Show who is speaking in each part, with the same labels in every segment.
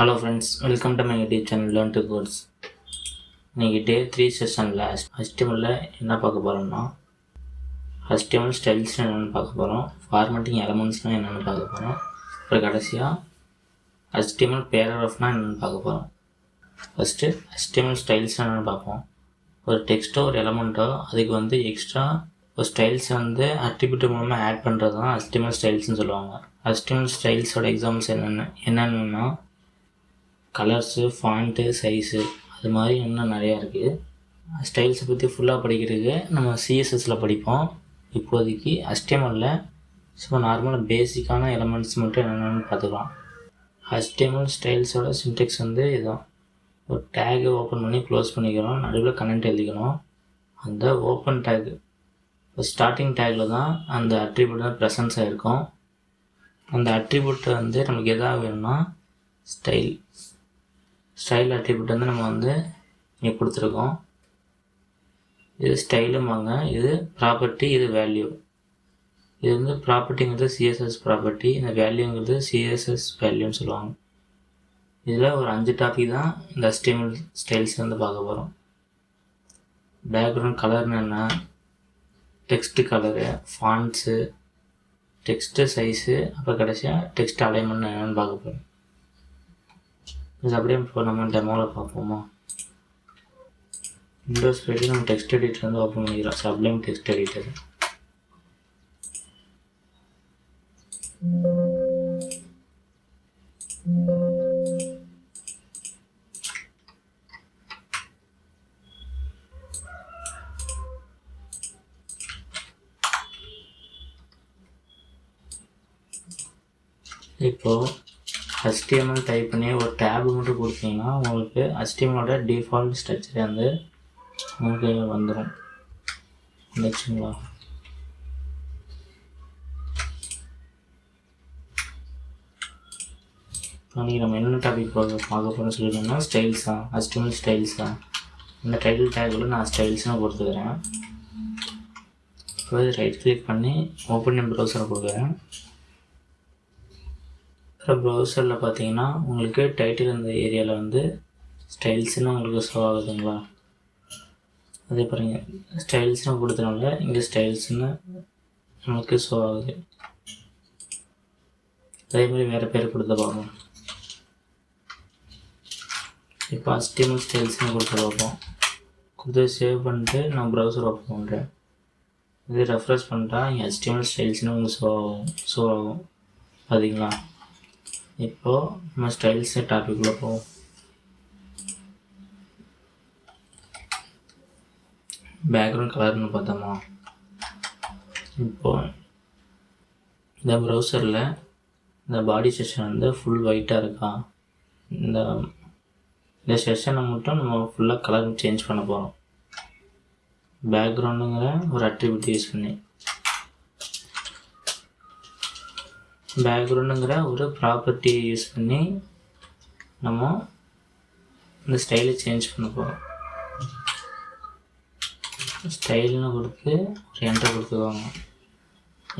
Speaker 1: Hello friends, welcome to my YouTube channel learn to course. இன்றைக்கி டே 3 செஷனில் HTML என்ன பார்க்க போகிறோம்னா, HTML ஸ்டைல்ஸ்னால் என்னென்னு பார்க்க போகிறோம், ஃபார்மேட்டிங் எலமெண்ட்ஸ்னால் என்னென்னு பார்க்க போகிறோம், அப்புறம் கடைசியாக HTML பேராகிராஃப்னால் என்னென்னு பார்க்க போகிறோம். ஃபஸ்ட்டு HTML ஸ்டைல்ஸ்னால் என்னென்னு பார்ப்போம். ஒரு டெக்ஸ்ட்டோ ஒரு எலமெண்ட்டோ அதுக்கு எக்ஸ்ட்ரா ஒரு ஸ்டைல்ஸை அட்ரிபியூட் மூலமாக ஆட் பண்ணுறது தான் HTML ஸ்டைல்ஸ்னு சொல்லுவாங்க. HTML ஸ்டைல்ஸோட எக்ஸாம்பிள்ஸ் என்னென்னா கலர்ஸு, ஃபாண்ட்டு, சைஸு, அது மாதிரி இன்னும் நிறையா இருக்குது. ஸ்டைல்ஸை பற்றி ஃபுல்லாக படிக்கிறதுக்கு நம்ம CSSல் படிப்போம். இப்போதைக்கு HTMLல் நார்மலாக பேசிக்கான எலமெண்ட்ஸ் மட்டும் என்னென்னு பார்த்துக்கலாம். HTML ஸ்டைல்ஸோட சின்டெக்ஸ் இதுதான். ஒரு டேகை ஓப்பன் பண்ணி க்ளோஸ் பண்ணிக்கிறோம், நடுவில் கனெக்ட் எழுதிக்கணும். அந்த ஓப்பன் டேக் ஸ்டார்டிங் டேக்கில் தான் அந்த அட்ரிபியூட் ப்ரெசன்ஸ் ஆகிருக்கும். அந்த அட்ரிபியூட்டை நமக்கு எதாவது வேணும்னா ஸ்டைல் அட்ரிபியூட் நம்ம இங்கே கொடுத்துருக்கோம். இது ஸ்டைலுமாங்க, இது ப்ராப்பர்ட்டி, இது வேல்யூ. இது ப்ராப்பர்ட்டிங்கிறது CSS ப்ராப்பர்ட்டி, இந்த வேல்யூங்கிறது CSS வேல்யூன்னு சொல்லுவாங்க. இதில் ஒரு 5 டாபிக் தான் இந்த HTML ஸ்டைல்ஸ் பார்க்க போகிறோம். பேக்ரவுண்ட் கலர்னு என்ன, text colour, fonts, text size, அப்புறம் கடைசியாக டெக்ஸ்ட் அலைன்மெண்ட் என்னென்னு பார்க்க போகிறோம். இது அப்படியே இப்போ நம்ம டெமோவில் பார்ப்போமா. விண்டோஸ் போய்ட்டு நம்ம டெக்ஸ்ட் எடிட்டர் ஓப்பன் பண்ணிக்கிறோம். Sublime text editor. இப்போது HTML டைப் பண்ணி ஒரு டேப் மட்டும் கொடுத்தீங்கன்னா உங்களுக்கு HTMLோட டிஃபால்ட் ஸ்ட்ரக்சர் உங்களுக்கு வந்துடும். வந்துச்சுங்களா? அன்றைக்கி நம்ம என்ன டாபிக் பார்க்க போகிறோம்னு சொல்லிட்டோம்னா ஸ்டைல்ஸ் தான், HTML ஸ்டைல்ஸ் தான். இந்த டைட்டில் டேக்கில் நான் ஸ்டைல்ஸ்னு கொடுத்துக்கிறேன். இப்போ ரைட் கிளிக் பண்ணி ஓப்பன் இன் ப்ரௌசரை கொடுக்குறேன். ப்ரௌசரில் பார்த்தீங்கன்னா உங்களுக்கு டைட்டில் இந்த ஏரியாவில் ஸ்டைல்ஸ்னு உங்களுக்கு ஷோ ஆகுதுங்களா. அதே பாருங்கள், ஸ்டைல்ஸ்னு கொடுத்தனால இங்கே ஸ்டைல்ஸ்னு நமக்கு ஷோ ஆகுது. அதே மாதிரி வேறு பேர் கொடுத்து பார்ப்போம். இப்போ HTML ஸ்டைல்ஸ்னு கொடுத்து பார்ப்போம். கொடுத்து சேவ் பண்ணிட்டு நான் ப்ரௌசர் ஓப்பன் பண்ணுறேன். இது ரெஃப்ரெஷ் பண்ணிட்டா இங்கே HTML ஸ்டைல்ஸ்னு உங்களுக்கு ஷோ ஆகும். பார்த்தீங்களா? இப்போது நம்ம ஸ்டைல்ஸ் டாபிக்குள்ளே போவோம். பேக்ரவுண்ட் கலர்னு பார்த்தோமா. இப்போது இந்த ப்ரௌசரில் இந்த பாடி செக்ஷன் ஃபுல் ஒயிட்டாக இருக்கா. இந்த செக்ஷனை மட்டும் நம்ம ஃபுல்லாக கலர் சேஞ்ச் பண்ண போகிறோம். பேக்ரவுண்டுங்கிற ஒரு அட்ரிபியூட் யூஸ் பண்ணி, பேக்ரவுண்டுங்கிற ஒரு ப்ராப்பர்ட்டியை யூஸ் பண்ணி நம்ம இந்த ஸ்டைலை சேஞ்ச் பண்ண போகிறோம். ஸ்டைல்னு கொடுத்து ஒரு என்ட்ரு கொடுத்துக்குவாங்க.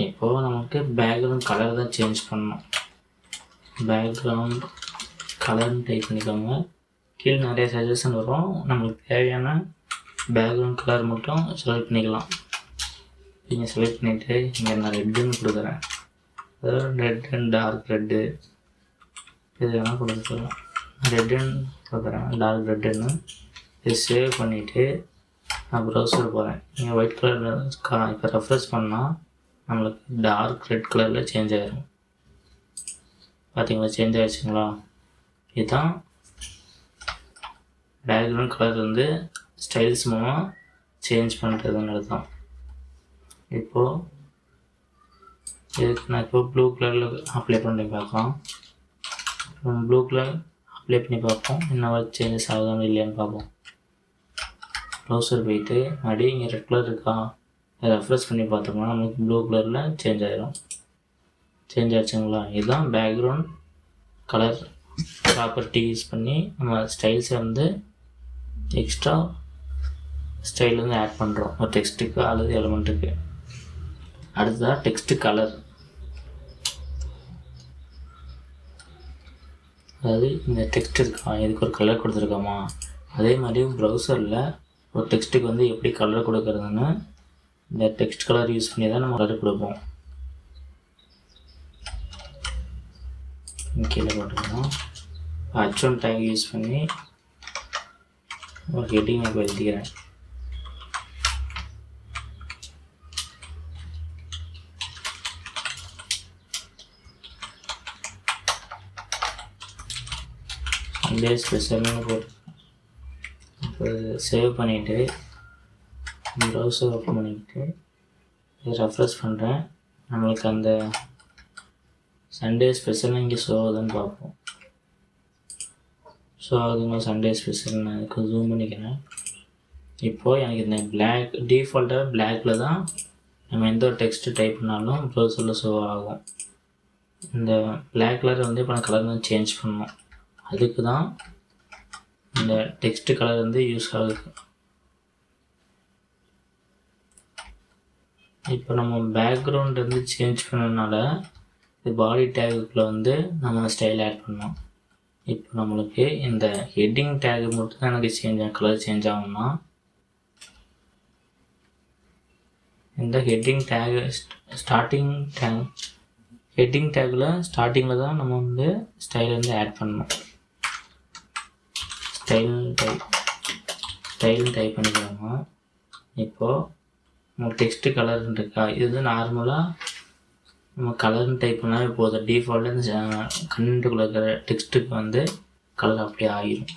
Speaker 1: இப்போது நமக்கு பேக்ரவுண்ட் கலர் தான் சேஞ்ச் பண்ணணும். பேக்ரவுண்ட் கலர்னு டைப் பண்ணிக்கோங்க. கீழே நிறைய சஜஷன் வரும். நம்மளுக்கு தேவையான பேக்ரவுண்ட் கலர் மட்டும் செலக்ட் பண்ணிக்கலாம். நீங்கள் செலக்ட் பண்ணிவிட்டு இங்கே நான் ரெட்டுன்னு கொடுக்குறேன். அதாவது ரெட் அண்ட் டார்க் ரெட்டு இது வேணால் கொடுத்துக்கலாம். ரெட் அண்ட் கொடுக்குறேன், டார்க் ரெட்டுன்னு. இது சேவ் பண்ணிவிட்டு நான் ப்ரௌசர் போகிறேன். நீங்கள் ஒயிட் கலரில் இப்போ ரெஃப்ரெஷ் பண்ணால் நம்மளுக்கு டார்க் ரெட் கலரில் சேஞ்ச் ஆகிடும். பார்த்தீங்களா, சேஞ்ச் ஆகிடுச்சுங்களா? இதுதான் பேக்ரவுண்ட் கலர் ஸ்டைல்ஸ் மூலமாக சேஞ்ச் பண்ணுறதுங்கிறது தான். இப்போது இதுக்கு நான் இப்போ ப்ளூ கலரில் அப்ளை பண்ணி பார்க்கலாம். ப்ளூ கலர் அப்ளை பண்ணி பார்ப்போம், என்ன சேஞ்சஸ் ஆகுதான்னு இல்லையான்னு பார்ப்போம். ப்ரௌசர் போயிட்டு மறுபடியும் இங்கே ரெட் கலர் இருக்கா, ரெஃப்ரெஷ் பண்ணி பார்த்தோம்னா நமக்கு ப்ளூ கலரில் சேஞ்ச் ஆகிடும். சேஞ்ச் ஆச்சுங்களா? இதுதான் பேக்ரவுண்ட் கலர் ப்ராப்பர்ட்டி யூஸ் பண்ணி நம்ம ஸ்டைல்ஸை எக்ஸ்ட்ரா ஸ்டைல் ஆட் பண்ணுறோம் ஒரு டெக்ஸ்ட்டுக்கு அல்லது எலமெண்ட்டுக்கு. அடுத்ததாக டெக்ஸ்ட்டு கலர். அதாவது இந்த டெக்ஸ்ட் இருக்கா, இதுக்கு ஒரு கலர் கொடுத்துருக்கோமா, அதே மாதிரி ப்ரௌசரில் ஒரு டெக்ஸ்ட்டுக்கு வந்து எப்படி கலர் கொடுக்குறதுன்னு இந்த டெக்ஸ்ட் கலர் யூஸ் பண்ணி தான் நம்ம கலர் கொடுப்போம். கீழே போட்டுக்கலாம். H1 டேக் யூஸ் பண்ணி ஒரு ஹெட்டிங் நான் எழுதிக்கிறேன். சண்டே ஸ்பெஷல்னு போட்டு இப்போ சேவ் பண்ணிவிட்டு ப்ரௌசர் ஓப்பன் பண்ணிக்கிட்டு ரெஃப்ரெஷ் பண்ணுறேன். நம்மளுக்கு அந்த சண்டே ஸ்பெஷல்னு இங்கே ஷோ ஆகுதுன்னு பார்ப்போம். ஸோ அதுங்க சண்டே ஸ்பெஷல் நான் இதுக்கு ஜூம் பண்ணிக்கிறேன். இப்போது எனக்கு இந்த பிளாக் டிஃபால்ட்டாக பிளாக்கில் தான் நம்ம எந்த ஒரு டெக்ஸ்ட்டு டைப் பண்ணாலும் ப்ரௌசரில் ஷோ ஆகும். இந்த பிளாக் கலர் வந்து இப்போ நான் கலர் வந்து சேஞ்ச் பண்ணணும். அதுக்கு தான் இந்த டெக்ஸ்ட் கலர் வந்து யூஸ் ஆகுது. இப்போ நம்ம பேக்ரவுண்ட் வந்து சேஞ்ச் பண்ணனால இது பாடி டேகுக்குள்ளே வந்து நம்ம ஸ்டைல் ஆட் பண்ணோம். இப்போ நம்மளுக்கு இந்த ஹெட்டிங் டேக் மட்டும் தான் எனக்கு கலர் சேஞ்ச் ஆகும்னா இந்த ஹெட்டிங் டேக் ஹெட்டிங் டேக்கில் ஸ்டார்டிங்கில் தான் நம்ம வந்து ஸ்டைல் வந்து ஆட் பண்ணணும். ஸ்டைல் டைப் பண்ணிக்கோங்க. இப்போது நம்ம டெக்ஸ்ட்டு கலர்னு இருக்கா, இது வந்து நார்மலாக நம்ம கலர்னு டைப் பண்ணால் இப்போது டிஃபால்ட்டாக இந்த கண்டென்ட்டுக்குள்ளே இருக்கிற டெக்ஸ்ட்டுக்கு வந்து கலர் அப்படியே ஆகிடும்.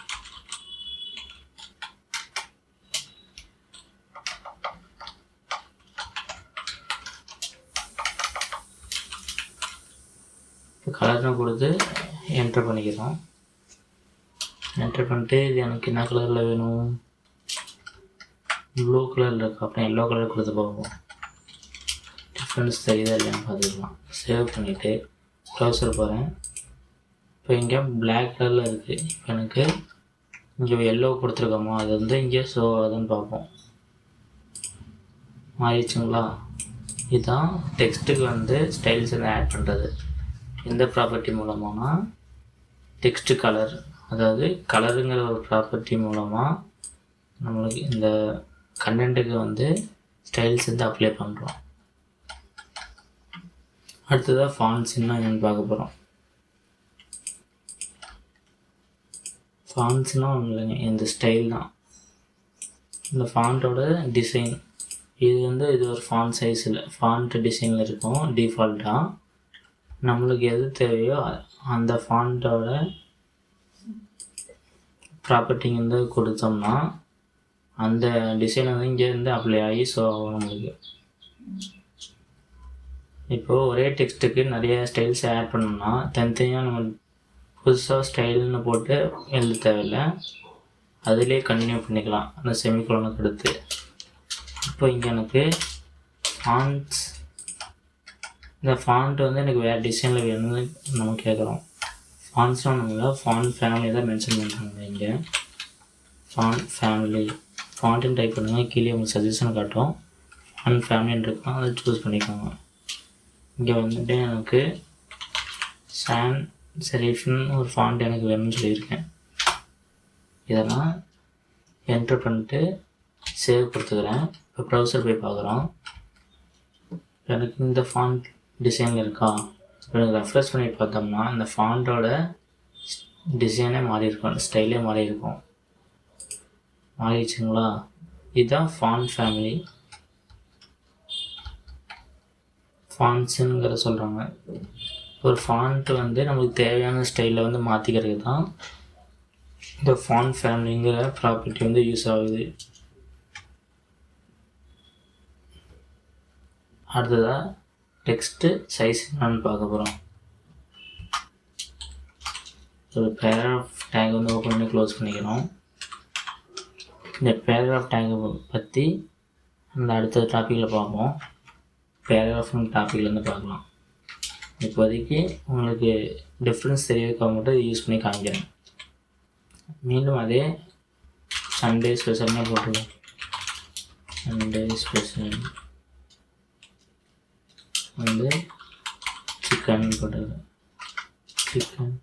Speaker 1: இப்போ கலர்னு கொடுத்து என்டர் பண்ணிக்கிறோம். என்டர் பண்ணிட்டு இது எனக்கு என்ன கலரில் வேணும், ப்ளூ கலரில் இருக்குது. அப்புறம் எல்லோ கலர் கொடுத்து பார்ப்போம், டிஃப்ரென்ஸ் தெரியுதா இல்லையான்னு பார்த்துக்கலாம். சேவ் பண்ணிவிட்டு ப்ரௌசர் போகிறேன். இப்போ இங்கே பிளாக் கலரில் இருக்குது. இப்போ எனக்கு இங்கே எல்லோ கொடுத்துருக்கோமோ அது வந்து இங்கே ஷோ ஆகுதுன்னு பார்ப்போம். மாறிடுச்சுங்களா? இதுதான் டெக்ஸ்ட்டுக்கு வந்து ஸ்டைல்ஸ் வந்து ஆட் பண்ணுறது. எந்த ப்ராப்பர்ட்டி மூலமானா டெக்ஸ்ட்டு கலர், அதாவது கலருங்கிற ஒரு ப்ராப்பர்ட்டி மூலமாக நம்மளுக்கு இந்த கண்டென்ட்டுக்கு வந்து ஸ்டைல்ஸ் வந்து அப்ளை பண்ணுறோம். அடுத்ததாக ஃபாண்ட்ஸ்னா என்னென்னு பார்க்க போகிறோம். ஃபாண்ட்ஸ்னால் ஒன்றும் இல்லைங்க, இந்த ஸ்டைல் தான் இந்த ஃபாண்ட்டோட டிசைன். இது வந்து இது ஒரு ஃபாண்ட் சைஸில் ஃபாண்ட் டிசைனில் இருக்கும். டிஃபால்ட்டாக நம்மளுக்கு எது தேவையோ அந்த ஃபாண்ட்டோட ப்ராப்பர்ட்டிங்க வந்து கொடுத்தோம்னா அந்த டிசைன் வந்து இங்கேருந்து அப்ளை ஆகி ஷோ ஆகும் நம்மளுக்கு. இப்போது ஒரே டெக்ஸ்ட்டுக்கு நிறைய ஸ்டைல்ஸ் ஆட் பண்ணோம்னா தனித்தனியாக நம்ம புதுசாக ஸ்டைல்னு போட்டு எழுத தேவையில்லை, அதிலே கண்டினியூ பண்ணிக்கலாம் அந்த செமிகோலனுக்கு அடுத்து. இப்போ இங்கே எனக்கு ஃபாண்ட்ஸ், இந்த ஃபாண்ட் வந்து எனக்கு வேறு டிசைனில் வேணும்னு நம்ம கேட்குறோம். ஃபாண்ட்ஸ்லாம் நம்மள ஃபாண்ட் ஃபேமிலி தான் மென்ஷன் பண்ணுறாங்க. இங்கே ஃபாண்ட் ஃபேமிலி ஃபாண்ட்டுன்னு டைப் பண்ணுங்கள், கீழே உங்களுக்கு சஜஷன் காட்டும். ஃபாண்ட் ஃபேமிலின்னு இருக்கும், அதை சூஸ் பண்ணிக்கோங்க. இங்கே வந்துட்டு எனக்கு சான் செரிஃப்னு ஒரு ஃபாண்ட் எனக்கு வேணும்னு சொல்லியிருக்கேன். இதெல்லாம் என்டர் பண்ணிட்டு சேவ் கொடுத்துக்கிறேன். இப்போ ப்ரௌசர் போய் பார்க்குறோம். எனக்கு இந்த ஃபாண்ட் டிசைனில் இருக்கா, இப்போ ரெஃப்ரெஷ் பண்ணி பார்த்தோம்னா இந்த ஃபாண்ட்டோட டிசைனே மாறி இருக்கும், ஸ்டைலே மாறி இருக்கும். மாறிடுச்சுங்களா? இதுதான் ஃபாண்ட் ஃபேமிலி, ஃபாண்ட்ஸுங்கிற சொல்கிறாங்க. ஒரு ஃபாண்ட்டு வந்து நமக்கு தேவையான ஸ்டைலில் வந்து மாற்றிக்கிறது தான் இந்த ஃபாண்ட் ஃபேமிலிங்கிற ப்ராப்பர்ட்டி வந்து யூஸ் ஆகுது. அடுத்ததாக டெக்ஸ்ட்டு சைஸ் என்னன்னு பார்க்க போகிறோம். ஒரு பேராகிராஃப் டேக் வந்து ஓப்பன் பண்ணி க்ளோஸ் பண்ணிக்கணும். இந்த பேராகிராஃப் டேக்கை பற்றி அந்த அடுத்த டாப்பிக்கில் பார்ப்போம். பேராகிராஃப்னு டாப்பிக்லேருந்து பார்க்கலாம். இப்போதைக்கு உங்களுக்கு டிஃப்ரென்ஸ் தெரியறதுக்காக மட்டும் யூஸ் பண்ணி காமிக்கிறேன். மீண்டும் அதே சண்டே ஸ்பெஷல்னே போட்டுருவோம். சண்டே ஸ்பெஷல் வந்து சிக்கன் போட்டுருக்கேன். சிக்கன்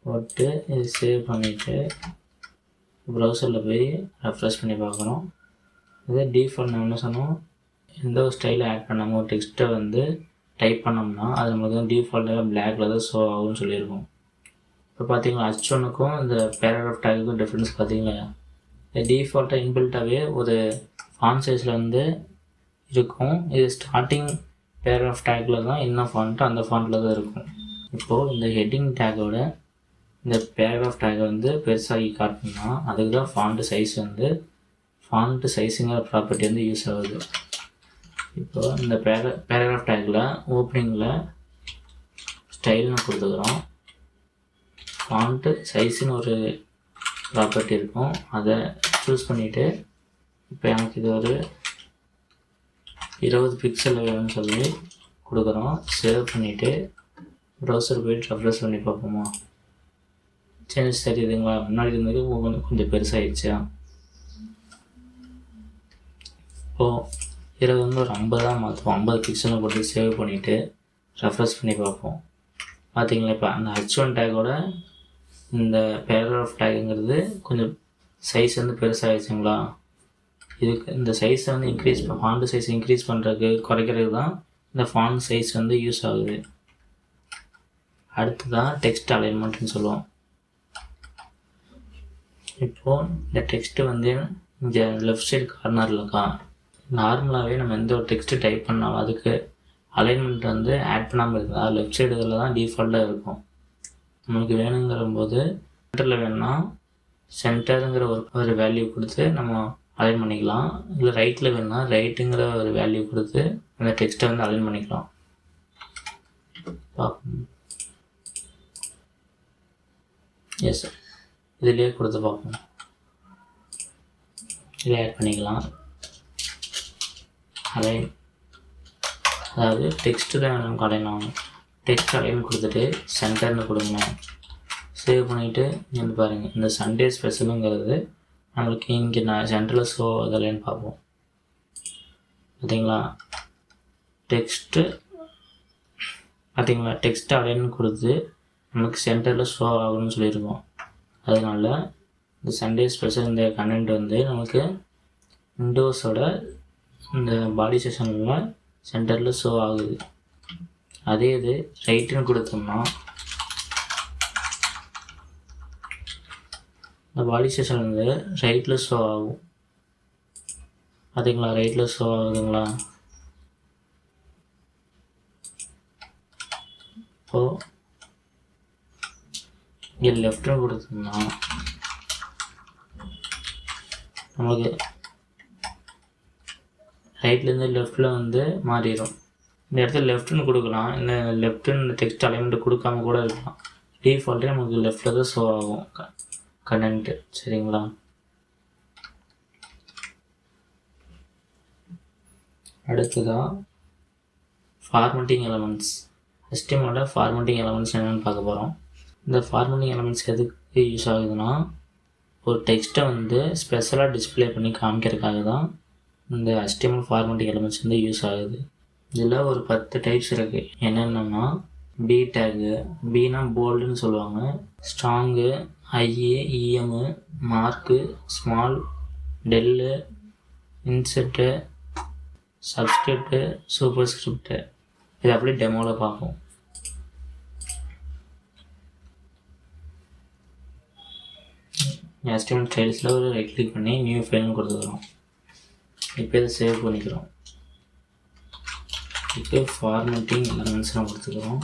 Speaker 1: போட்டு இது சேவ் பண்ணிவிட்டு ப்ரௌசரில் போய் ரெஃப்ரெஷ் பண்ணி பார்க்குறோம். இதே டிஃபால்ட் நான் என்ன சொன்னோம், எந்த ஒரு ஸ்டைலை ஆட் பண்ணாமல் ஒரு டெக்ஸ்ட்டை வந்து டைப் பண்ணோம்னா அது நமக்கு டிஃபால்ட்டாக பிளாக்ல தான் ஷோ ஆகும்னு சொல்லியிருக்கோம். இப்போ பார்த்தீங்களா H1க்கும் இந்த பேராகிராஃப் டேக்குக்கும் டிஃப்ரென்ஸ் பார்த்தீங்களா? டிஃபால்ட்டாக இன்பில்ட்டாகவே ஒரு ஃபாண்ட் சைஸில் வந்து இருக்கும். இது ஸ்டார்டிங் பேராகிராஃப் டேக்கில் தான் என்ன ஃபாண்ட்டோ அந்த ஃபாண்ட்டில் தான் இருக்கும். இப்போது இந்த ஹெட்டிங் டேக்கோட இந்த பேராகிராஃப் டேக்கை வந்து பெருசாகி காட்டணும்னா அதுக்கு தான் ஃபாண்ட்டு சைஸ் வந்து ஃபாண்ட்டு சைஸுங்கிற ப்ராப்பர்ட்டி வந்து யூஸ் ஆகுது. இப்போ இந்த பேராகிராஃப் டேக்கில் ஓப்பனிங்கில் ஸ்டைல்னு கொடுத்துக்கிறோம். ஃபாண்ட்டு சைஸுன்னு ஒரு ப்ராப்பர்ட்டி இருக்கும், அதை சூஸ் பண்ணிவிட்டு இப்போ எனக்கு இது ஒரு 20 பிக்சல் வேணும்னு சொல்லி கொடுக்குறோம். சேவ் பண்ணிவிட்டு ப்ரௌசர் போய்ட்டு ரெஃப்ரெஷ் பண்ணி பார்ப்போமா? சேஞ்சஸ் தெரியுதுங்களா? முன்னாடி இருந்தது கொஞ்சம் பெருசாகிடுச்சா? இப்போது 20 வந்து ஒரு 50 மாற்றுவோம். 50 பிக்சலை போட்டு சேவ் பண்ணிவிட்டு ரெஃப்ரெஷ் பண்ணி பார்ப்போம். பார்த்தீங்களா இப்போ அந்த H1 டேக்கோட இந்த பேராகிராஃப் டேக்குங்கிறது கொஞ்சம் சைஸ் வந்து பெருசாகிடுச்சுங்களா? இதுக்கு இந்த சைஸை வந்து ஃபாண்ட் சைஸ் இன்க்ரீஸ் பண்ணுறதுக்கு குறைக்கிறதுக்கு தான் இந்த ஃபாண்ட் சைஸ் வந்து யூஸ் ஆகுது. அடுத்து தான் டெக்ஸ்ட் அலைன்மெண்ட்னு சொல்லுவோம். இப்போது இந்த டெக்ஸ்ட்டு வந்து இங்கே லெஃப்ட் சைடு கார்னரில் இருக்கா? நார்மலாகவே நம்ம எந்த ஒரு டெக்ஸ்ட்டு டைப் பண்ணாலும் அதுக்கு அலைன்மெண்ட் வந்து ஆட் பண்ணாமல் இருக்குது. அது லெஃப்ட் சைடு இதில் தான் டிஃபால்ட்டாக இருக்கும். நமக்கு வேணுங்கிற போது சென்டரில் வேணும்னா சென்டருங்கிற ஒரு வேல்யூ கொடுத்து நம்ம அலைன் பண்ணிக்கலாம். இல்லை ரைட்டில் வேணும்னா ரைட்டுங்கிற ஒரு வேல்யூ கொடுத்து அந்த டெக்ஸ்ட்டை வந்து அலைன் பண்ணிக்கலாம். பார்ப்போம். எஸ், இதிலே கொடுத்து பார்ப்போம். இதில் ஆட் பண்ணிக்கலாம். அலைன், அதாவது டெக்ஸ்ட்டு தான் நமக்கு அலைன் ஆகணும். டெக்ஸ்ட் அலைன் கொடுத்துட்டு சென்டர்னு கொடுங்க. சேவ் பண்ணிவிட்டு இங்கே பாருங்கள், இந்த சண்டே ஸ்பெஷலுங்கிறது நம்மளுக்கு இங்கே நான் சென்டரில் ஷோ அதெல்லாம் பார்ப்போம். பார்த்தீங்களா? டெக்ஸ்ட்டு பார்த்தீங்களா? டெக்ஸ்ட் அலைன் கொடுத்து நமக்கு சென்டரில் ஷோ ஆகணும்னு சொல்லியிருக்கோம். அதனால் இந்த சண்டே ஸ்பெஷல் இந்த கண்டென்ட் வந்து நமக்கு விண்டோஸோட இந்த பாடி செக்ஷனில் சென்டரில் ஷோ ஆகுது. அதே இது ரைட்டுன்னு கொடுத்தோம்னா இந்த பாடி செக்ஷன் வந்து ரைட்டில் ஷோ ஆகும். பார்த்தீங்களா? ரைட்டில் ஷோ ஆகுதுங்களா? இப்போது இங்கே லெஃப்ட்னு கொடுத்தோம்னா நமக்கு ரைட்லேருந்து லெஃப்டில் வந்து மாறிடும். இந்த இடத்துல லெஃப்ட்னு கொடுக்கலாம், இல்லை லெஃப்ட்டுன்னு டெக்ஸ்ட் அலைன்மெண்ட் கொடுக்காம கூட இருக்கலாம். டிஃபால்ட்டே நமக்கு லெஃப்டில் தான் ஷோ ஆகும் கண்டென்ட்டு. சரிங்களா? அடுத்ததாக formatting elements. HTML formatting elements என்னென்னு பார்க்க போகிறோம். இந்த ஃபார்மட்டிங் எலமெண்ட்ஸ் எதுக்கு யூஸ் ஆகுதுன்னா, ஒரு டெக்ஸ்ட்டை வந்து ஸ்பெஷலாக டிஸ்பிளே பண்ணி காமிக்கிறதுக்காக தான் இந்த HTML ஃபார்மட்டிங் எலமெண்ட்ஸ் வந்து யூஸ் ஆகுது. இதில் ஒரு 10 டைப்ஸ் இருக்குது. என்னென்னா பி டேகு, பினா போல்டுன்னு சொல்லுவாங்க, ஸ்ட்ராங்கு, ஐஏ, em, mark, small, del, insert, subscript, superscript. இது அப்படியே டெமோவில் பார்ப்போம். HTML ஸ்டைல்ஸில் ஒரு ரைட் கிளிக் பண்ணி நியூ ஃபைல்னு கொடுத்துக்கிறோம். இப்போ இதை சேவ் பண்ணிக்கிறோம். இப்போ ஃபார்மட்டிங் எலமெண்ட்ஸ்லாம் கொடுத்துக்கிறோம்.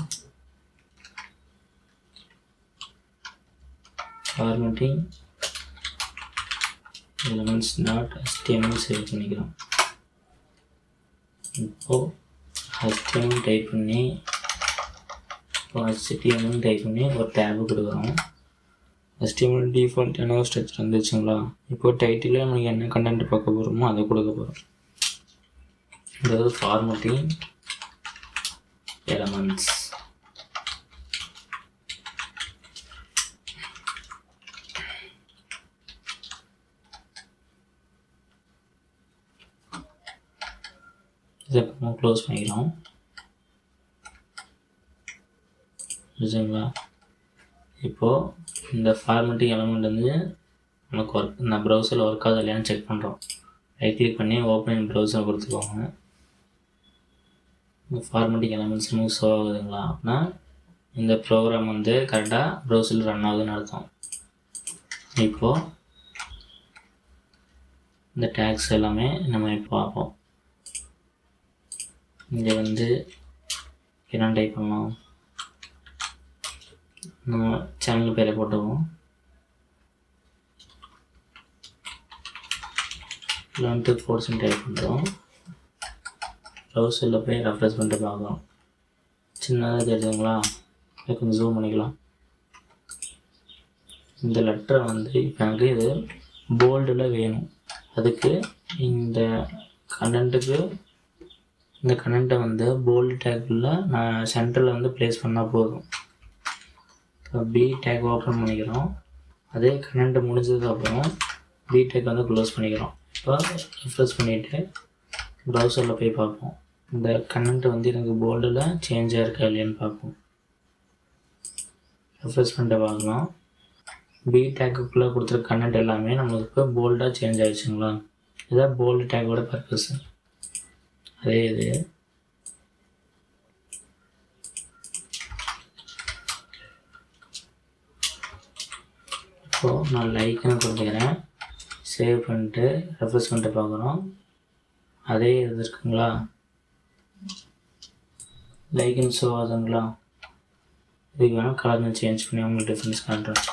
Speaker 1: Formatting elements dot HTML save பண்ணிக்கிறோம். இப்போது HTML டைப் பண்ணி ஒரு டேபு கொடுக்குறோம். HTML டிஃபால்ட் என்ன ஸ்ட்ரக்சர் வந்துச்சுங்களா? இப்போ டைட்டில் நமக்கு என்ன கண்டென்ட் பார்க்க போகிறோமோ அதை கொடுக்க போகிறோம். அதாவது ஃபார்மட்டிங் எலமெண்ட்ஸ். இதை க்ளோஸ் பண்ணிக்கலாம். சரிங்களா? இப்போது இந்த ஃபார்மேட்டிங் எலமெண்ட் வந்து நமக்கு இந்த ப்ரௌசரில் ஒர்க் ஆகுது இல்லையான்னு செக் பண்ணுறோம். ரைட் கிளிக் பண்ணி ஓப்பன் இன் ப்ரௌசர் கொடுத்துக்கோங்க. இந்த ஃபார்மேட்டிங் எலமெண்ட்ஸ் நமக்கு ஷோ ஆகுதுங்களா அப்படின்னா இந்த ப்ரோக்ராம் வந்து கரெக்டாக ப்ரௌசரில் ரன் ஆகுதுன்னு அர்த்தம். இப்போது இந்த டேக்ஸ் எல்லாமே நம்ம இப்போ பார்ப்போம். இங்கே வந்து என்ன டைப் பண்ணலாம், நம்ம சேனல் பேரை போட்டுவோம். 11% டைப் பண்ணுறோம். ப்ரௌசரில் போய் ரெஃப்ரெஷ் பண்ணிட்டு பார்க்கலாம். சின்னதாக தெரியுதுங்களா, கொஞ்சம் ஜூம் பண்ணிக்கலாம். இந்த லெட்டரை வந்து இப்போ எனக்கு இது போல்டில் வேணும். அதுக்கு இந்த கண்டென்ட்டை வந்து போல்டு டேக்கில் நான் சென்டரில் வந்து ப்ளேஸ் பண்ணால் போதும். இப்போ பி டேக் ஓப்பன் பண்ணிக்கிறோம். அதே கண்டென்ட் முடிஞ்சதுக்கப்புறம் பி டேக் வந்து க்ளோஸ் பண்ணிக்கிறோம். இப்போ ரெஃப்ரெஷ் பண்ணிவிட்டு ப்ரௌசரில் போய் பார்ப்போம். இந்த கண்டென்ட் வந்து எனக்கு போல்டில் சேஞ்ச் ஆகிருக்கா இல்லையான்னு பார்ப்போம். ரெஃப்ரெஷ் பண்ணிட்டு பார்க்கலாம். பி டேக்குள்ளே கொடுத்துருக்க கண்டென்ட் எல்லாமே நம்மளுக்கு இப்போ போல்டாக சேஞ்ச் ஆகிடுச்சுங்களா. இதுதான் போல்டு டேக்கோட பர்பஸ். அதே இது இப்போது நான் லைக்குன்னு கொடுத்துக்கிறேன். சேவ் பண்ணிட்டு ரெஃப்ரெஷ் பண்ணிட்டு பார்க்குறோம். அதே இது இருக்குங்களா, லைக்குன்னு ஷோ ஆகுதுங்களா. இதுக்கு வேணால் கலர் சேஞ்ச் பண்ணி உங்களுக்கு டிஃப்ரென்ஸ் காட்டுறேன்.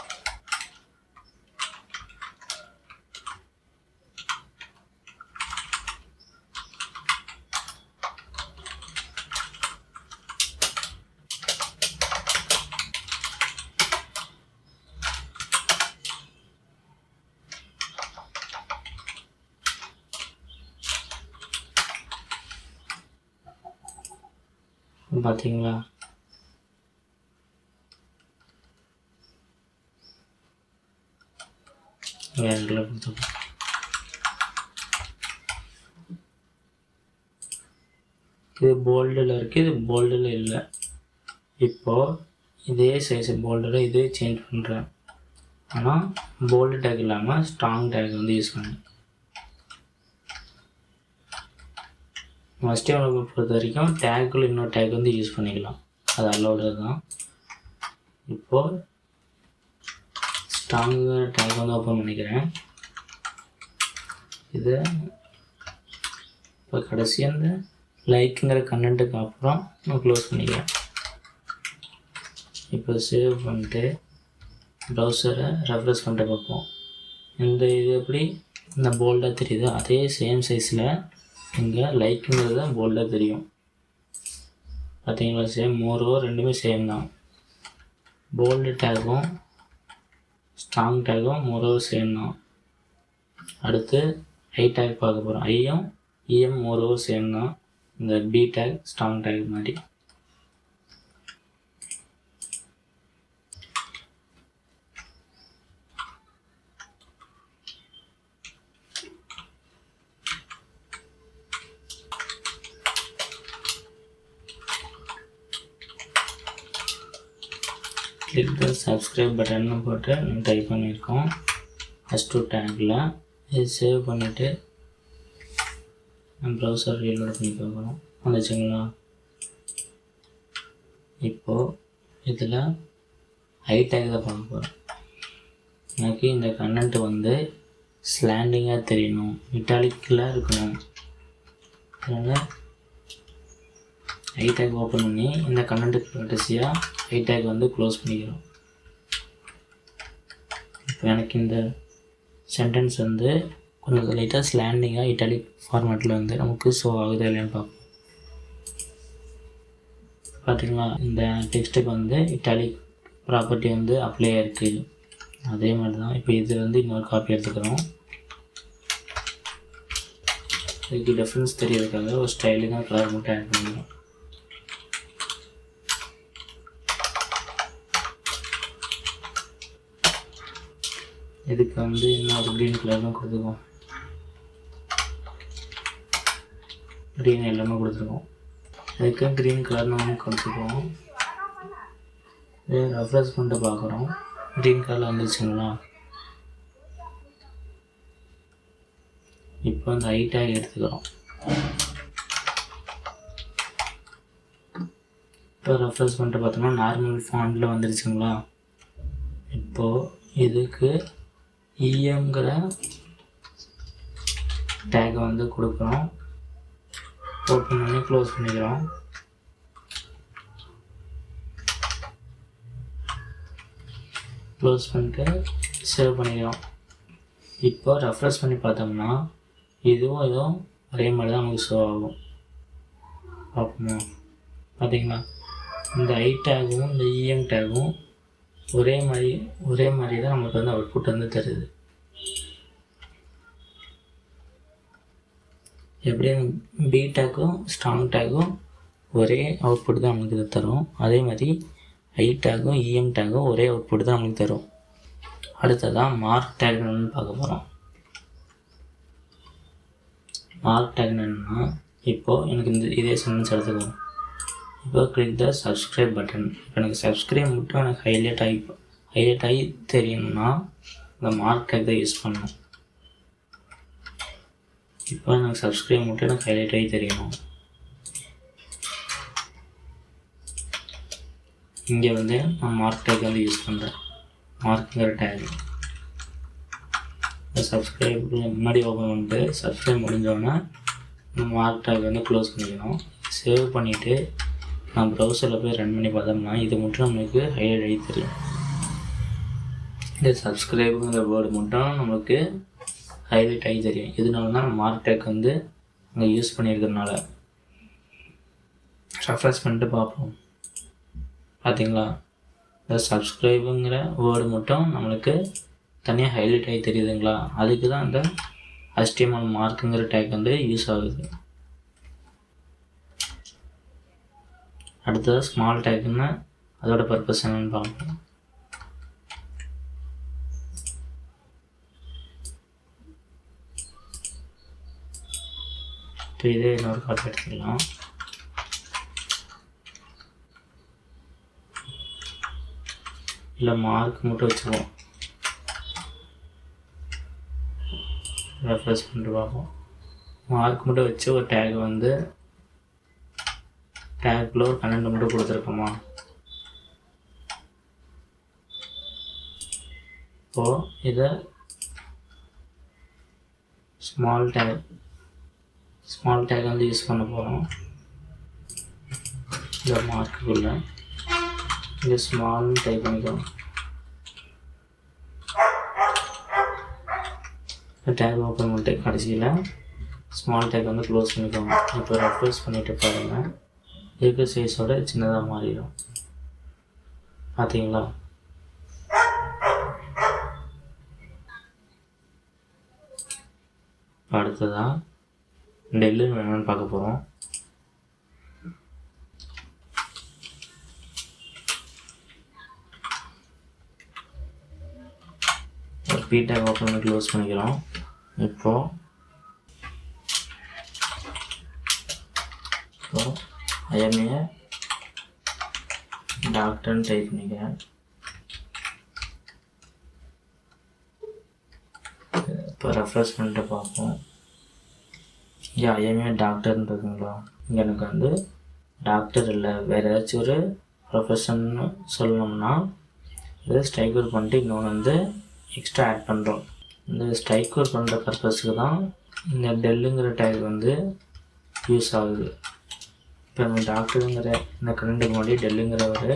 Speaker 1: பார்த்தீங்களா, வேறு கொடுத்துருக்கோம். இது போல்டில் இருக்குது, இது போல்டில் இல்லை. இப்போது இதே சைஸ் போல்டில் இதே சேஞ்ச் பண்ணுறேன். ஆனால் போல்டு டேக் இல்லாமல் ஸ்ட்ராங் டேக் வந்து யூஸ் பண்ணேன். ஃபஸ்ட்டு அவனுக்கு பொறுத்த வரைக்கும் டேக்குள்ள இன்னொரு டேக் வந்து யூஸ் பண்ணிக்கலாம், அது அலோடு தான். இப்போது ஸ்ட்ராங்கு டேக் வந்து ஓப்பன் பண்ணிக்கிறேன். இது இப்போ கடைசி அந்த லைக்குங்கிற கண்டென்ட்டுக்கு அப்புறம் நான் க்ளோஸ் பண்ணிக்கிறேன். இப்போ சேவ் பண்ணிட்டு ப்ரௌசரை ரெஃப்ரெஷ் பண்ணிட்டு பார்ப்போம். இந்த இது எப்படி இந்த போல்டாக தெரியுது, அதே சேம் சைஸில் இங்கே லைக்குங்கிறது தான் போல்டாக தெரியும். பார்த்தீங்களா, சேம் மோரோ ரெண்டுமே சேம் தான். போல்டு டேக்கும் ஸ்ட்ராங் டேக்கும் மோரோ சேம் தான். அடுத்து ஐ டேக் பார்க்க போகிறோம். ஐயும் இஎம் மோரோ சேம் தான். இந்த பி டேக் ஸ்ட்ராங் டேக் மாதிரி. கிளிக் த சப்ஸ்கிரைப் பட்டன்னு போட்டு நம்ம டைப் பண்ணியிருக்கோம் H2 டேக்கில். இது சேவ் பண்ணிவிட்டு நம்ம ப்ரௌசர் ரீலோட் பண்ணி பார்க்குறோம். வந்துச்சுங்களா. இப்போது இதில் ஐ டேக் தான் பார்க்க போகிறோம். எனக்கு இந்த கண்டென்ட் வந்து ஸ்லாண்டிங்காக தெரியணும், இட்டாலிக்கில் இருக்கணும். அதனால் ஐ டேக் ஓப்பன் பண்ணி இந்த கண்டென்ட்டுக்கு கடைசியாக ஐ டேக் வந்து க்ளோஸ் பண்ணிக்கிறோம். இப்போ எனக்கு இந்த சென்டென்ஸ் வந்து கொஞ்சம் லைட்டாக ஸ்லாண்டிங்காக இட்டாலிக் ஃபார்மேட்டில் வந்து நமக்கு ஷோ ஆகுது இல்லைன்னு பார்ப்போம். பார்த்திங்களா, இந்த டெக்ஸ்ட்டுக்கு வந்து இட்டாலிக் ப்ராப்பர்ட்டி வந்து அப்ளை ஆகிருக்கு. அதே மாதிரி தான் இப்போ இது வந்து இன்னொரு காப்பி எடுத்துக்கிறோம். இதுக்கு டிஃப்ரென்ஸ் தெரியறதுக்காக ஒரு ஸ்டைலிங்காக கலர் மட்டும் ஆட் பண்ணிக்கிறோம். இதுக்கு வந்து இன்னொரு க்ரீன் கலர்லாம் கொடுத்துருக்கோம். க்ரீன் எல்லாமே கொடுத்துருக்கோம். அதுக்கு க்ரீன் கலர் நம்ம கொடுத்துருக்கோம். இதே ரெஃப்ரெஷ் பண்ணிட்டு பார்க்குறோம். க்ரீன் கலரில் வந்துருச்சுங்களா? இப்போ இந்த ஐ டேக் எடுத்துக்கிறோம். இப்போ ரெஃப்ரெஷ் பண்ணிட்டு பார்த்தோம்னா நார்மல் ஃபாண்டில் வந்துருச்சுங்களா? இப்போது இதுக்கு இஎம்ங்கிற டேக்கை வந்து கொடுக்குறோம். ஓப்பன் பண்ணி க்ளோஸ் பண்ணிக்கிறோம். க்ளோஸ் பண்ணிட்டு சேவ் பண்ணிக்கிறோம். இப்போ ரெஃப்ரெஷ் பண்ணி பார்த்தோம்னா இதுவும் ஒரே மாதிரி தான் நமக்கு ஷோ ஆகும். பார்ப்போமா? பார்த்தீங்களா? இந்த ஐ டேகும் இந்த இஎம் டேகும் ஒரே மாதிரி தான் நமக்கு வந்து அவுட்புட் வந்து தருது. எப்படி பி டேக்கும் ஸ்ட்ராங் டேக்கும் ஒரே அவுட்புட் தான் நமக்கு தரும், அதே மாதிரி ஐ டேக்கும் இஎம் டேக்கும் ஒரே அவுட்புட் தான் நமக்கு தரும். அடுத்ததான் மார்க் டேக் என்னன்னு பார்க்க போகிறோம். மார்க் டேக் என்னென்னா, இப்போது எனக்கு இதே சென்டென்ஸ் எடுத்துக்கணும். இப்போ கிளிக் த சப்ஸ்கிரைப் பட்டன். இப்போ எனக்கு சப்ஸ்கிரைப் மட்டும் எனக்கு ஹைலைட் ஆகி தெரியணும்னா இந்த மார்க் டேக் தான் யூஸ் பண்ணணும். இப்போ எனக்கு சப்ஸ்கிரைப் மட்டும் எனக்கு ஹைலைட் ஆகி தெரியணும். இங்கே வந்து நான் மார்க் டேக் வந்து யூஸ் பண்ணுறேன். மார்க்குங்கிற டேக் சப்ஸ்கிரைப் முன்னாடி ஓப்பன் பண்ணிட்டு சப்ஸ்கிரைப் முடிஞ்சோடனே மார்க் டேக் வந்து க்ளோஸ் பண்ணிக்கணும். சேவ் பண்ணிவிட்டு நான் ப்ரௌசரில் போய் ரன் பண்ணி பார்த்தோம்னா இது மட்டும் நம்மளுக்கு ஹைலைட் ஆகி தெரியும். இந்த சப்ஸ்கிரைபுங்கிற வேர்டு மட்டும் நம்மளுக்கு ஹைலைட் ஆகி தெரியும். இதனால தான் மார்க் டேக் வந்து அங்கே யூஸ் பண்ணியிருக்கிறதுனால. ரெஃப்ரெஷ் பண்ணிட்டு பார்ப்போம். பார்த்தீங்களா? இந்த சப்ஸ்கிரைபுங்கிற வேர்டு மட்டும் நம்மளுக்கு தனியாக ஹைலைட் ஆகி தெரியுதுங்களா? அதுக்கு தான் இந்த HTML மார்க்குங்கிற டேக் வந்து யூஸ் ஆகுது. அடுத்தது ஸ்மால் டேக்குன்னு அதோட பர்பஸ் என்னன்னு பார்ப்போம். இப்போ இதே இன்னொரு காப்பி எடுத்துக்கலாம். இல்லை மார்க் மட்டும் வச்சுக்குவோம். ரெஃப்ரெஷ் பண்ணிட்டு பார்ப்போம். மார்க் மட்டும் வச்சு ஒரு டேக் வந்து டேக்கில் ஒரு 12 மட்டும் கொடுத்துருக்கோமா? இப்போது இதை ஸ்மால் டேக் வந்து யூஸ் பண்ண போகிறோம். இந்த மார்க்குக்குள்ளே இங்கே ஸ்மால்னு டைப் பண்ணிக்கிறோம். டேக் ஓப்பன் பண்ணிட்டு கடைசியில் ஸ்மால் டேக் வந்து க்ளோஸ் பண்ணிக்கோங்க. இப்போ ரெஃப்ரெஷ் பண்ணிவிட்டு பாருங்கள், இருக்கிற சைஸோட சின்னதாக மாறிடும். பார்த்தீங்களா? அடுத்ததாக டெல்லு வேணும்னு பார்க்க போகிறோம். ஒரு பீட்டை ஓப்பன் பண்ணி க்ளோஸ் பண்ணிக்கிறோம். இப்போது ஐஎம்ஏ டாக்டர்னு டைப் பண்ணிக்கிறேன். இப்போ ரெஃப்ரெஷ் பண்ணிட்டு பார்ப்போம். இங்கே ஐஎம்ஏ டாக்டர்னு இருக்குங்களா? இங்கே எனக்கு வந்து டாக்டர் இல்லை, வேறு ஏதாச்சும் ஒரு ப்ரொஃபஷன் சொல்லணும்னா இதை ஸ்ட்ரைக் அவுட் பண்ணிட்டு இன்னொன்று வந்து எக்ஸ்ட்ரா ஆட் பண்ணுறோம். இந்த ஸ்ட்ரைக் அவுட் பண்ணுற பர்பஸுக்கு தான் இந்த டெல்லுங்கிற டேக் வந்து யூஸ் ஆகுது. இப்போ நம்ம டாக்டருங்கிற இந்த கரண்ட்டுக்கு முன்னாடி டெல்லுங்கிற ஒரு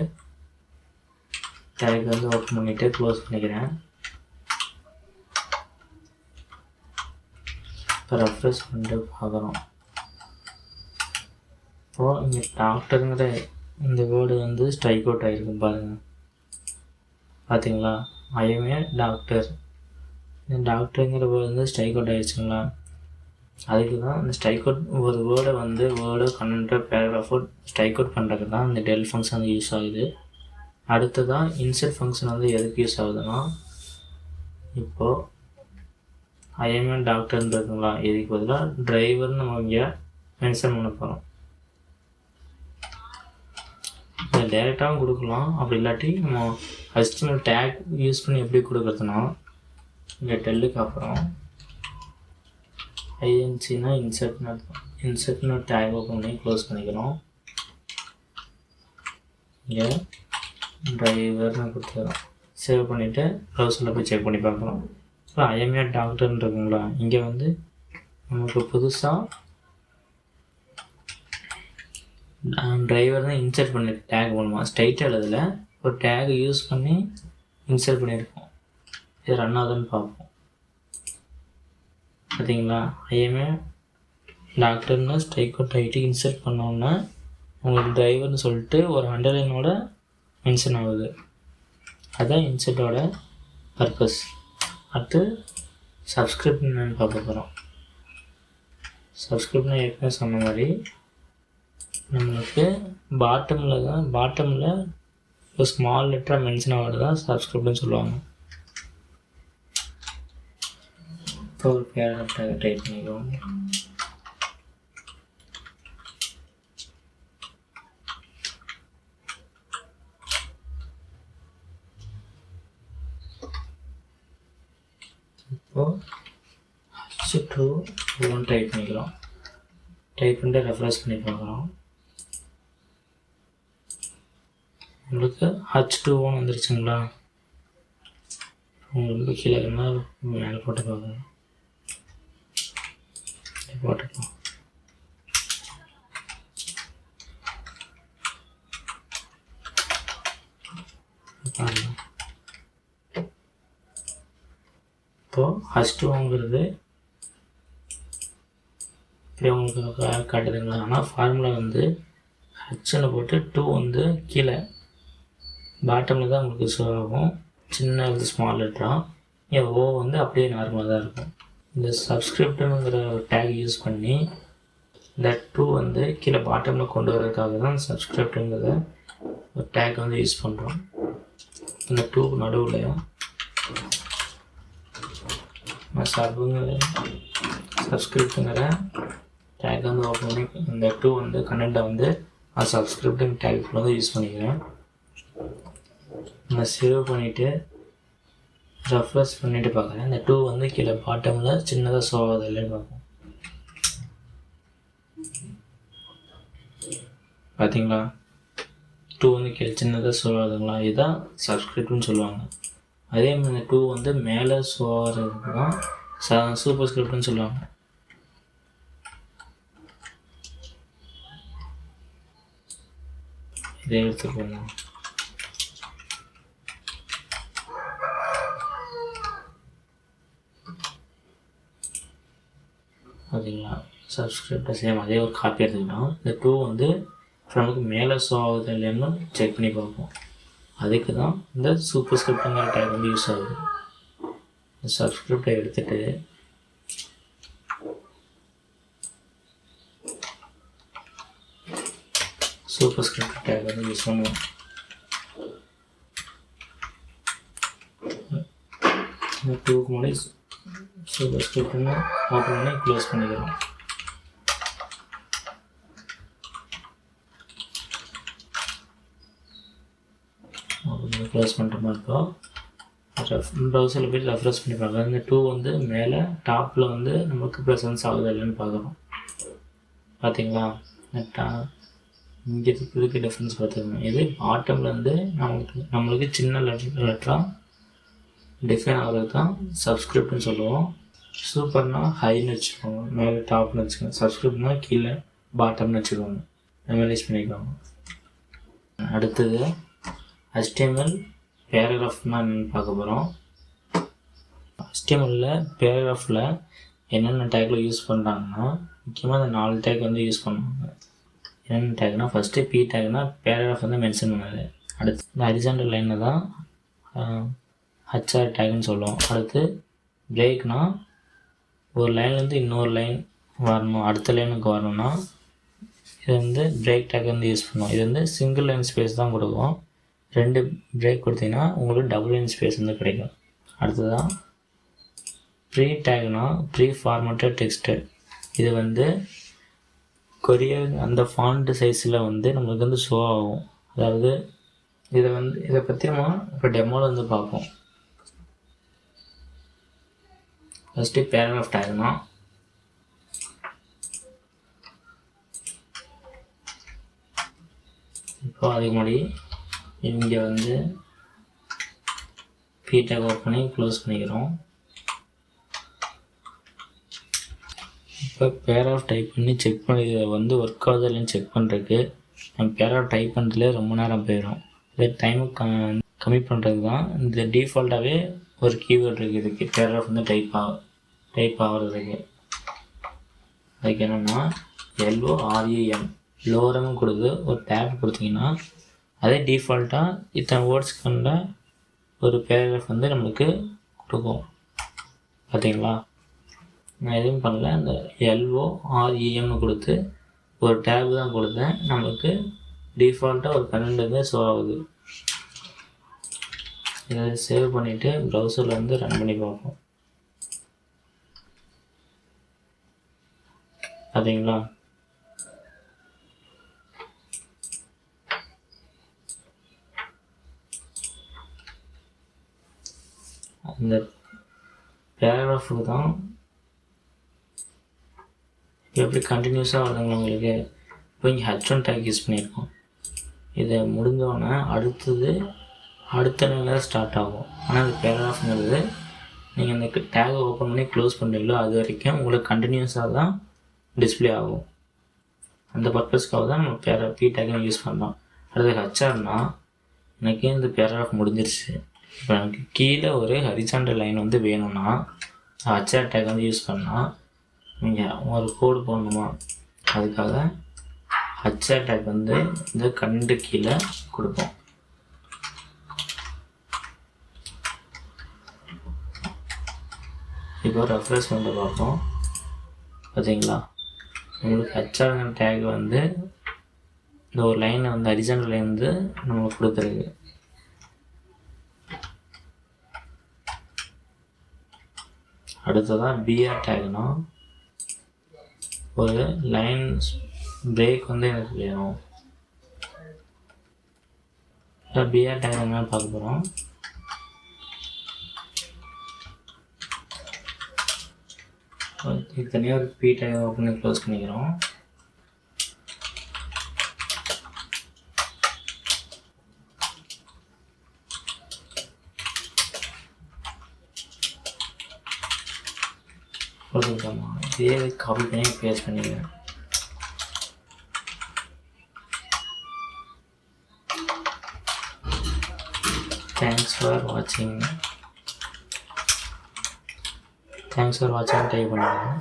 Speaker 1: டேக் வந்து ஓப்பன் பண்ணிவிட்டு க்ளோஸ் பண்ணிக்கிறேன். இப்போ ரெஃப்ரெஷ் பண்ணிட்டு பார்க்குறோம். இப்போது இங்கே டாக்டருங்கிற இந்த வேர்டு வந்து ஸ்ட்ரைக் அவுட் ஆகிருக்கு பாருங்கள். பார்த்தீங்களா? ஐஎம்ஏ டாக்டர், இந்த டாக்டருங்கிற வேர்டு வந்து ஸ்ட்ரைக் அவுட் ஆகிடுச்சுங்களா? அதுக்கு தான் இந்த ஸ்ட்ரைக் அவுட் ஒரு வேர்டை வந்து கண்டென்ட்டோ பேராகிராஃபோ ஸ்ட்ரைக் அவுட் பண்ணுறதுக்கு தான் இந்த டெல் ஃபங்க்ஷன் வந்து யூஸ் ஆகுது. அடுத்ததான் இன்சர்ட் ஃபங்க்ஷன் வந்து எதுக்கு யூஸ் ஆகுதுன்னா, இப்போது ஐஎம்ஏ டாக்டர்னு இருக்குங்களா, இதுக்கு பதிலாக டிரைவர்னு நம்ம இங்கே மென்ஷன் பண்ண போகிறோம். இதை டேரெக்டாகவும் கொடுக்கலாம். அப்படி இல்லாட்டி நம்ம HTML டேக் யூஸ் பண்ணி எப்படி கொடுக்குறதுனா, இங்கே டெல்லுக்கு அப்புறம் INCனா இன்சர்ட்னு டேக் ஓப்பன் பண்ணி க்ளோஸ் பண்ணிக்கிறோம். இங்கே டிரைவர்னு கொடுத்துக்கிறோம். சேவ் பண்ணிவிட்டு ப்ரௌசரில் போய் செக் பண்ணி பார்க்குறோம். இப்போ ஐஎம்ஏ டாக்டர்னு இருக்குங்களா, இங்கே வந்து நமக்கு புதுசாக டிரைவர் தான் இன்சர்ட் பண்ணியிருக்கோம். டேக் மூலமாக ஸ்ட்ரைட்டாக எழுதல, ஒரு டேக் யூஸ் பண்ணி இன்சர்ட் பண்ணியிருக்கோம். இது ரன் ஆகுதுன்னு பார்ப்போம். பார்த்தீங்களா, ஐஎம்ஏ டாக்டர்னு ஸ்ட்ரைக்கோட் ஐடி இன்சர்ட் பண்ணோன்னா உங்களுக்கு டிரைவர்னு சொல்லிட்டு ஒரு அண்டர்லைனோட மென்ஷன் ஆகுது. அதுதான் இன்சர்ட்டோட பர்பஸ். அடுத்து சப்ஸ்கிரிப்ட் என்னென்னு பார்க்க போகிறோம். சப்ஸ்கிரிப்ட்னா ஏற்கனவே சொன்ன மாதிரி நம்மளுக்கு பாட்டமில் ஒரு ஸ்மால் லெட்டராக மென்ஷன் ஆகிறது தான் சப்ஸ்கிரிப்ட்னு சொல்லுவாங்க. இப்போ ஒரு பேராகிராஃப் டைப் பண்ணிக்குவோம். இப்போது H2 டைப் பண்ணிக்கிறோம். டைப் பண்ணிட்டு ரெஃப்ரெஷ் பண்ணி பார்க்குறோம். உங்களுக்கு H2 வந்துருச்சுங்களா. உங்களுக்கு கீழே இருந்தால் மேலே போட்டு பார்க்குறோம். போட்டுக்கலாம். இப்போது H2ங்கிறது இப்படி உங்களுக்கு காட்டுதுங்களா. ஆனால் ஃபார்முலா வந்து ஹச்ன்னு போட்டு 2 வந்து கீழே பாட்டமில் தான் உங்களுக்கு ஷோ ஆகும். சின்ன ஸ்மால் லெட்டராக. இங்கே ஓ வந்து அப்படியே நார்மலாக தான் இருக்கும். இந்த சப்ஸ்கிரிப்டுங்கிற ஒரு டேக் யூஸ் பண்ணி இந்த 2 வந்து கீழே பாட்டமில் கொண்டு வரதுக்காக தான் சப்ஸ்கிரிப்டுங்கிறத ஒரு டேக் வந்து யூஸ் பண்ணுறோம். இந்த 2 நடுவில் சப்ஸ்கிரிப்டுங்கிற டேக் வந்து ஓப்பன் பண்ணி இந்த 2 வந்து கனெக்டை வந்து சப்ஸ்கிரிப்டுங்க டேக் வந்து யூஸ் பண்ணிக்கிறேன். நான் சேவ் பண்ணிவிட்டு ரெஃப்ரெஷ் பண்ணிவிட்டு பார்க்குறேன். இந்த 2 வந்து கீழே பாட்டமில் சின்னதாக ஷோ ஆகுது இல்லைன்னு பார்ப்போம். பார்த்தீங்களா, 2 வந்து கீழே சின்னதாக ஷோ ஆகுதுங்களா. இதுதான் சப்ஸ்கிரிப்ட்னு சொல்லுவாங்க. அதே மாதிரி இந்த 2 வந்து மேலே ஷோ ஆகிறதுக்கு தான் சூப்பர் ஸ்கிரிப்ட்னு சொல்லுவாங்க. இதை எடுத்துக்கோங்க. பார்த்தீங்களா, சப்ஸ்கிரிப்டை சேம் அதே ஒரு காப்பி எடுத்துக்கிட்டோம். இந்த 2 வந்து நமக்கு மேலே ஷோ ஆகுது இல்லைன்னு செக் பண்ணி பார்ப்போம். அதுக்கு தான் இந்த சூப்பர் ஸ்கிரிப்டுங்கிற டேக் வந்து யூஸ் ஆகுது. இந்த சப்ஸ்கிரிப்டை எடுத்துகிட்டு சூப்பர் ஸ்கிரிப்ட் டேக் வந்து யூஸ் பண்ணுவோம். இந்த 2க்கு முன்னாடி சூப்பர் ஸ்கிரிப்ட்னு ஓப்பன் பண்ணி க்ளோஸ் பண்ணிக்கிறோம். க்ளோஸ் பண்ணுற மாதிரி இருக்கும். ப்ரௌசரில் போய் ரெஃப்ரெஷ் பண்ணி பார்க்குறோம். இந்த 2 வந்து மேலே டாப்பில் வந்து நமக்கு ப்ரெசன்ஸ் ஆகுது இல்லைன்னு பார்க்குறோம். பார்த்தீங்களா, இங்கே இதுக்கு டிஃப்ரென்ஸ் பார்த்துக்கணும். இது பாட்டமில் வந்து நம்மளுக்கு சின்ன லெட்டராக டிஃபைன் ஆகிறது தான் சப்ஸ்கிரிப்ட்னு சொல்லுவோம். சூப்பர்னா ஹைன்னு வச்சுக்கோங்க, மேலே டாப்னு வச்சுக்கோங்க. சப்ஸ்கிரிப்ட்னா கீழே பாட்டம்னு வச்சுக்கோங்க. மெமரைஸ் பண்ணிக்கோங்க. அடுத்தது HTML பேராகிராஃப்னா என்னென்னு பார்க்க போகிறோம். HTMLல் பேராகிராஃபில் என்னென்ன டேக்கில் யூஸ் பண்ணுறாங்கன்னா முக்கியமாக இந்த 4 டேக் வந்து யூஸ் பண்ணுவாங்க. என்னென்ன டேக்னால் ஃபஸ்ட்டு P டேக்னா பேராகிராஃப் வந்து மென்ஷன் பண்ணாது. அடுத்து இந்த ஹரிசாண்டல் லைனில் தான் HR டேக்னு சொல்லுவோம். அடுத்து பிரேக்னா ஒரு லைன்லேருந்து இன்னொரு லைன் வரணும், அடுத்த லைனுக்கு வரணும்னா இது வந்து பிரேக் டேக் வந்து யூஸ் பண்ணுவோம். இது வந்து சிங்கிள் லைன் ஸ்பேஸ் தான் கொடுக்கும். 2 பிரேக் கொடுத்தீங்கன்னா உங்களுக்கு டபுள் லைன் ஸ்பேஸ் வந்து கிடைக்கும். அடுத்ததான் ப்ரீ டேக்னா ப்ரீ ஃபார்மேட்டட் டெக்ஸ்ட்டு. இது வந்து கொரியர் அந்த ஃபாண்ட் சைஸில் வந்து நம்மளுக்கு வந்து ஷோ ஆகும். அதாவது இதை பற்றி நம்ம இப்போ டெமோவில் வந்து பார்ப்போம். ஃபஸ்ட்டு பேராகிராஃப் டேக்னா இப்போ அதுக்கு முன்னாடி இங்கே வந்து பி டேக் ஓப்பன் பண்ணி க்ளோஸ் பண்ணிக்கிறோம். இப்போ பேராகிராஃப் டைப் பண்ணி செக் பண்ணி வந்து ஒர்க் ஆகுது இல்லைன்னு செக் பண்ணுறதுக்கு நம்ம பேராகிராஃப் டைப் பண்ணுறதுல ரொம்ப நேரம் போயிடும். இதே டைமு கம்மி பண்ணுறது தான் இந்த டிஃபால்ட்டாகவே ஒரு கீவேர்டு இருக்குது இதுக்கு, பேராகிராஃப் வந்து டைப் ஆகிறதுக்கு. அதுக்கு என்னென்னா LOREM லோரம் கொடுத்து ஒரு டேப் கொடுத்தீங்கன்னா அதே டிஃபால்ட்டாக இத்தனை வேர்ட்ஸ் கொண்ட ஒரு பேராகிராஃப் வந்து நம்மளுக்கு கொடுக்கும். பார்த்தீங்களா, நான் எதுவும் பண்ணல, அந்த LOREMனு கொடுத்து ஒரு டேப் தான் கொடுத்தேன். நம்மளுக்கு டிஃபால்ட்டாக ஒரு 12 ஷோ ஆகுது. இதை சேவ் பண்ணிவிட்டு ப்ரௌசரில் வந்து ரன் பண்ணி பார்ப்போம். பார்த்தீங்களா, அந்த பேராகிராஃபுக்கு தான் எப்படி கண்டினியூஸாக வருதுங்களா உங்களுக்கு. இப்போ இங்கே H1 டேக் யூஸ் பண்ணியிருக்கோம். இதை முடிஞ்சோடனே அடுத்த நிலையில் ஸ்டார்ட் ஆகும். ஆனால் இந்த பேராகிராஃப்ங்கிறது நீங்கள் இந்த டேகை ஓப்பன் பண்ணி க்ளோஸ் பண்ணுறீங்களோ அது வரைக்கும் உங்களுக்கு கண்டினியூஸாக தான் டிஸ்பிளே ஆகும். அந்த பர்பஸ்க்காக தான் நம்ம பி டேக்கை யூஸ் பண்ணலாம். அடுத்து ஹச்ஆர்னா எனக்கு இந்த பேராகிராஃப் முடிஞ்சிருச்சு. இப்போ எனக்கு கீழே ஒரு ஹரிசாண்டல் லைன் வந்து வேணும்னா ஹச்ஆர் டேக் வந்து யூஸ் பண்ணால் நீங்கள் ஒரு கோடு போடணுமா, அதுக்காக ஹச்ஆர் டேக் வந்து இந்த கண்டு கீழே கொடுப்போம். இப்போ ரெஃப்ரெஷ் பண்ணி பார்ப்போம். பார்த்தீங்களா, உங்களுக்கு ஹச்ஆர் டேக் வந்து இந்த ஒரு லைனை வந்து ஹரிசாண்டல் லைன் வந்து நம்மளுக்கு கொடுத்துருக்கு. அடுத்ததான் பிஆர் டேக்னா ஒரு லைன் பிரேக் வந்து எனக்கு வேணும். பிஆர் டேக் என்னன்னு பார்க்க போகிறோம். தனியாக ஒரு பி டேக் ஓப்பன் பண்ணி க்ளோஸ் பண்ணிக்கிறோம். இதே காப்பி பண்ணி பேஸ்ட் பண்ணிக்கிறேன். தேங்க்ஸ் ஃபார் வாட்சிங் டைப் பண்ணுறோம்.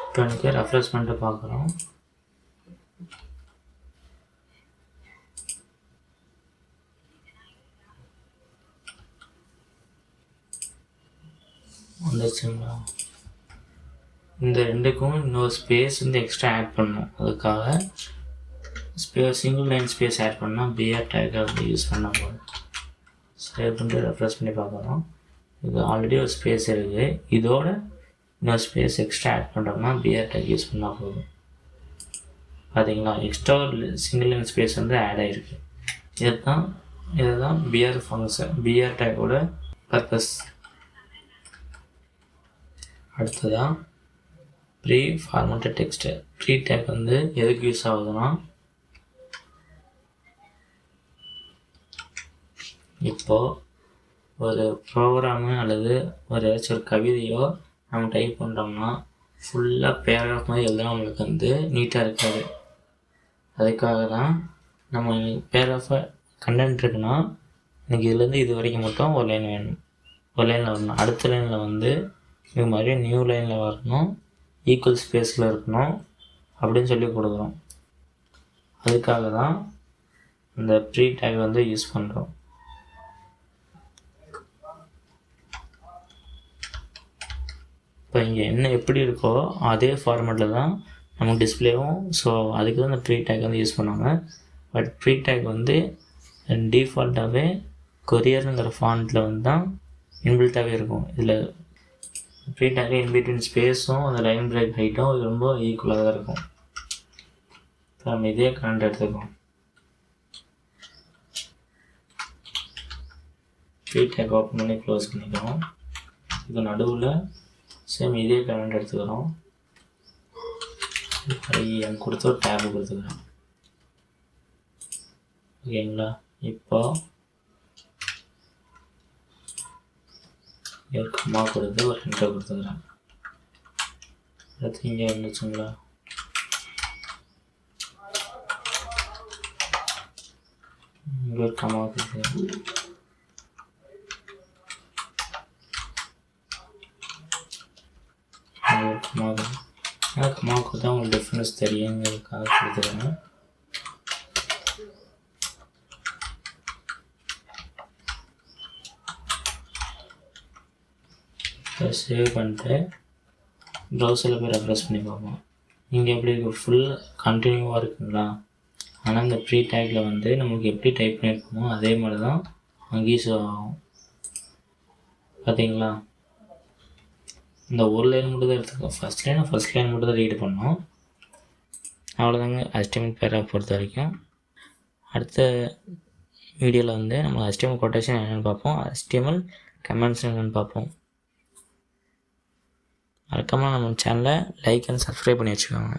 Speaker 1: இப்போ எனக்கு ரெஃப்ரெஷ் பண்ணிட்டு பார்க்குறோம். வந்துச்சுங்களா, இந்த ரெண்டுக்கும் இன்னொரு ஸ்பேஸ் வந்து எக்ஸ்ட்ரா ஆட் பண்ணணும். அதுக்காக சிங்கிள் லைன் ஸ்பேஸ் ஆட் பண்ணால் பிஆர் டேக்கை வந்து யூஸ் பண்ண போதும். சேவ் பண்ணிட்டு ரெஃப்ரெஷ் பண்ணி பார்க்குறோம். இது ஆல்ரெடி ஒரு ஸ்பேஸ் இருக்குது, இதோட இன்னொரு ஸ்பேஸ் எக்ஸ்ட்ரா ஆட் பண்ணுறோம்னா பிஆர் டேக் யூஸ் பண்ணால் போதும். பார்த்தீங்களா, எக்ஸ்ட்ரா ஒரு சிங்கிள் லைன் ஸ்பேஸ் வந்து ஆட் ஆகிருக்கு. இதுதான் பிஆர் ஃபங்க்ஷன், பிஆர் டேக்கோட பர்பஸ். அடுத்ததான் pre formatted text. Pre tag வந்து எதுக்கு யூஸ் ஆகுதுன்னா, இப்போது ஒரு ப்ரோக்ராமு அல்லது ஏதாச்சும் ஒரு கவிதையோ நம்ம டைப் பண்ணுறோம்னா ஃபுல்லாக பேராகிராஃப் மாதிரி எழுதலாம், நம்மளுக்கு வந்து நீட்டாக இருக்காது. அதுக்காக தான் நம்ம பேராகிராஃபை கண்டென்ட் இருக்குன்னா எனக்கு இதுலேருந்து இது வரைக்கும் மட்டும் ஒரு லைன் வேணும், ஒரு லைனில் வரணும். அடுத்த லைனில் வந்து இது மாதிரி நியூ லைனில் வரணும், ஈக்குவல் ஸ்பேஸில் இருக்கணும் அப்படின்னு சொல்லி கொடுக்குறோம். அதுக்காக தான் இந்த ப்ரீ டேக் வந்து யூஸ் பண்ணுறோம். இப்போ இங்கே என்ன எப்படி இருக்கோ அதே ஃபார்மேட்டில் தான் நமக்கு டிஸ்பிளேவும். ஸோ அதுக்கு தான் இந்த ப்ரீ டேக் வந்து யூஸ் பண்ணுவாங்க. பட் ப்ரீ டேக் வந்து டிஃபால்ட்டாகவே கொரியருங்கிற ஃபாண்ட்டில் வந்து தான் இன்பில்ட்டாகவே இருக்கும். இதில் ப்ரீ டேக் இன்பிட்வீன் ஸ்பேஸும் அந்த லைன் பிரேக் ஹைட்டும் இது ரொம்ப ஈக்குவலாக தான் இருக்கும். இப்போ நம்ம இதே கரண்ட் எடுத்துக்கோம். ப்ரீ டேக் ஓப்பன் பண்ணி க்ளோஸ் பண்ணிக்கிறோம். இது நடுவில் சேம் இதே பேமெண்ட் எடுத்துக்கிறோம். என் கொடுத்து ஒரு டேபு கொடுத்துக்கிறோம். ஓகேங்களா? இப்போ ஒரு கம்மா கொடுத்து ஒரு என்டர் கொடுத்துக்கிறேன். அடுத்து இங்கே வந்துச்சுங்களா? இங்கே ஒரு கம்மா கொடுத்துக்கிறேன். கம்மாவுக்கு தான் உங்களுக்கு டிஃப்ரென்ஸ் தெரியுங்கிறதுக்காக கொடுத்துக்கிறேன். சேவ் பண்ணிட்டு ப்ரௌசரில் போய் ரெஃப்ரெஷ் பண்ணி பார்ப்போம். இங்கே எப்படி இருக்குது? ஃபுல் கண்டினியூவாக இருக்குங்களா? ஆனால் இந்த ப்ரீ டேக்கில் வந்து நமக்கு எப்படி டைப் பண்ணியிருக்கோமோ அதே மாதிரி தான் அங்கேயும் ஷோ ஆகும். பார்த்தீங்களா? இந்த ஒரு லைன் மட்டும் தான் எடுத்துக்கோம். ஃபஸ்ட் லைன் மட்டும் தான் ரீட் பண்ணோம். அவ்வளோதாங்க HTML பேராக பொறுத்த வரைக்கும். அடுத்த வீடியோவில் வந்து நம்ம HTML கொட்டேஷன் என்னென்னு பார்ப்போம், HTML கமெண்ட்ஸ் என்னென்னு பார்ப்போம். மறக்காமல் நம்ம சேனலை லைக் அண்ட் சப்ஸ்கிரைப் பண்ணி வச்சுக்கோங்க.